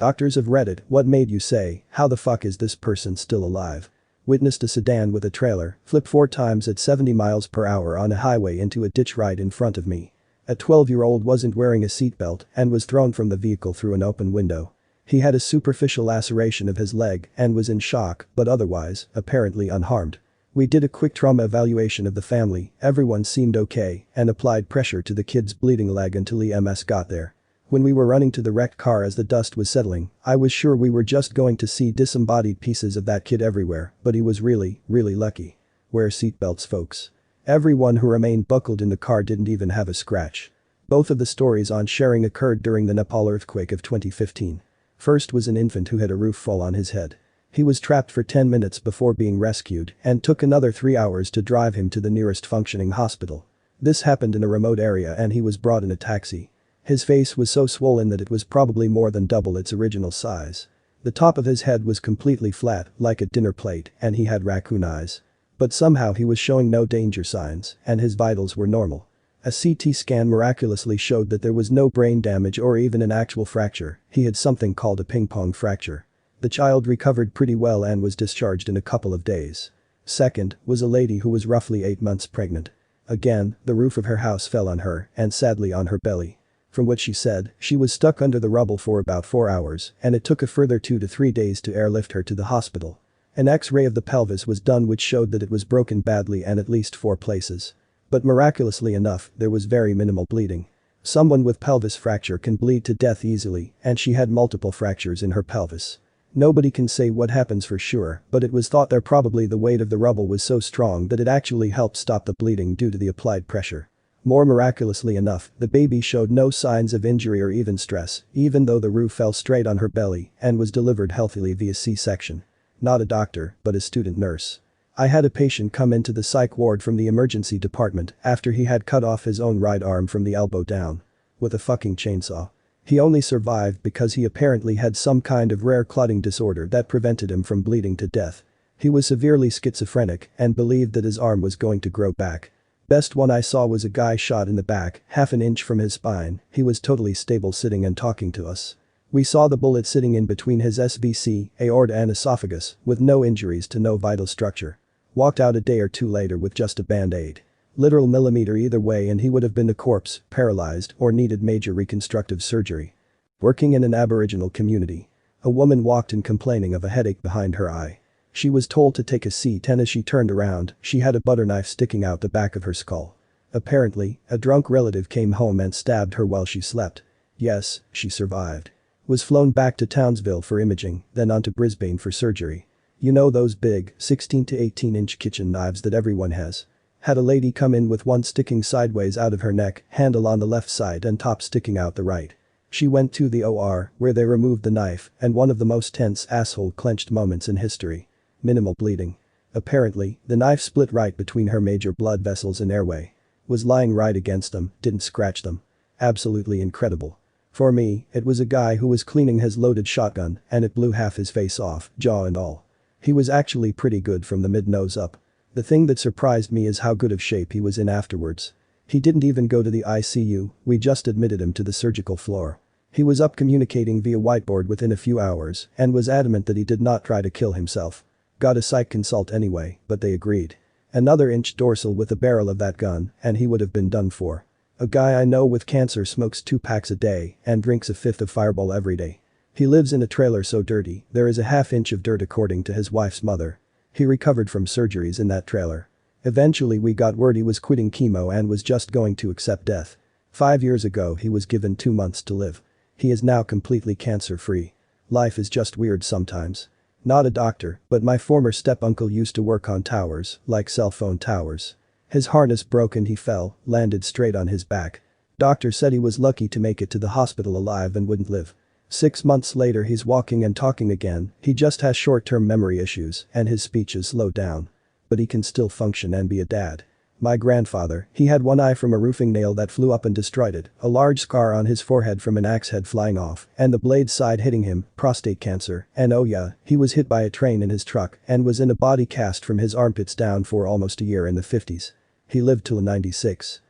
Doctors of Reddit, what made you say, how the fuck is this person still alive? Witnessed a sedan with a trailer flip 4 times at 70 miles per hour on a highway into a ditch right in front of me. A 12-year-old wasn't wearing a seatbelt and was thrown from the vehicle through an open window. He had a superficial laceration of his leg and was in shock, but otherwise, apparently unharmed. We did a quick trauma evaluation of the family, everyone seemed okay, and applied pressure to the kid's bleeding leg until EMS got there. When we were running to the wrecked car as the dust was settling, I was sure we were just going to see disembodied pieces of that kid everywhere, but he was really lucky. Wear seatbelts, folks. Everyone who remained buckled in the car didn't even have a scratch. Both of the stories on sharing occurred during the Nepal earthquake of 2015. First was an infant who had a roof fall on his head. He was trapped for 10 minutes before being rescued and took another 3 hours to drive him to the nearest functioning hospital. This happened in a remote area and he was brought in a taxi. His face was so swollen that it was probably more than double its original size. The top of his head was completely flat, like a dinner plate, and he had raccoon eyes. But somehow he was showing no danger signs, and his vitals were normal. A CT scan miraculously showed that there was no brain damage or even an actual fracture. He had something called a ping-pong fracture. The child recovered pretty well and was discharged in a couple of days. Second was a lady who was roughly 8 months pregnant. Again, the roof of her house fell on her, and sadly on her belly. From what she said, she was stuck under the rubble for about 4 hours, and it took a further 2 to 3 days to airlift her to the hospital. An X-ray of the pelvis was done which showed that it was broken badly and at least 4 places. But miraculously enough, there was very minimal bleeding. Someone with pelvis fracture can bleed to death easily, and she had multiple fractures in her pelvis. Nobody can say what happens for sure, but it was thought that probably the weight of the rubble was so strong that it actually helped stop the bleeding due to the applied pressure. More miraculously enough, the baby showed no signs of injury or even stress, even though the roof fell straight on her belly and was delivered healthily via C-section. Not a doctor, but a student nurse. I had a patient come into the psych ward from the emergency department after he had cut off his own right arm from the elbow down. With a fucking chainsaw. He only survived because he apparently had some kind of rare clotting disorder that prevented him from bleeding to death. He was severely schizophrenic and believed that his arm was going to grow back. Best one I saw was a guy shot in the back, half an inch from his spine. He was totally stable sitting and talking to us. We saw the bullet sitting in between his SVC, aorta and esophagus, with no injuries to no vital structure. Walked out a day or 2 later with just a band-aid. Literal millimeter either way and he would have been a corpse, paralyzed, or needed major reconstructive surgery. Working in an Aboriginal community. A woman walked in complaining of a headache behind her eye. She was told to take a seat and as she turned around, she had a butter knife sticking out the back of her skull. Apparently, a drunk relative came home and stabbed her while she slept. Yes, she survived. Was flown back to Townsville for imaging, then on to Brisbane for surgery. You know those big, 16 to 18-inch kitchen knives that everyone has. Had a lady come in with one sticking sideways out of her neck, handle on the left side and top sticking out the right. She went to the OR, where they removed the knife, and one of the most tense asshole-clenched moments in history. Minimal bleeding. Apparently, the knife split right between her major blood vessels and airway. Was lying right against them, didn't scratch them. Absolutely incredible. For me, it was a guy who was cleaning his loaded shotgun and it blew half his face off, jaw and all. He was actually pretty good from the mid-nose up. The thing that surprised me is how good of shape he was in afterwards. He didn't even go to the ICU, we just admitted him to the surgical floor. He was up communicating via whiteboard within a few hours and was adamant that he did not try to kill himself. Got a psych consult anyway, but they agreed. Another inch dorsal with the barrel of that gun and he would have been done for. A guy I know with cancer smokes 2 packs a day and drinks a fifth of Fireball every day. He lives in a trailer so dirty, there is a half inch of dirt according to his wife's mother. He recovered from surgeries in that trailer. Eventually we got word he was quitting chemo and was just going to accept death. 5 years ago he was given 2 months to live. He is now completely cancer-free. Life is just weird sometimes. Not a doctor, but my former step-uncle used to work on towers, like cell phone towers. His harness broke and he fell, landed straight on his back. Doctor said he was lucky to make it to the hospital alive and wouldn't live. 6 months later he's walking and talking again, he just has short-term memory issues and his speech is slowed down. But he can still function and be a dad. My grandfather, he had one eye from a roofing nail that flew up and destroyed it, a large scar on his forehead from an axe head flying off, and the blade side hitting him, prostate cancer, and oh yeah, he was hit by a train in his truck and was in a body cast from his armpits down for almost a year in the 50s. He lived till 96.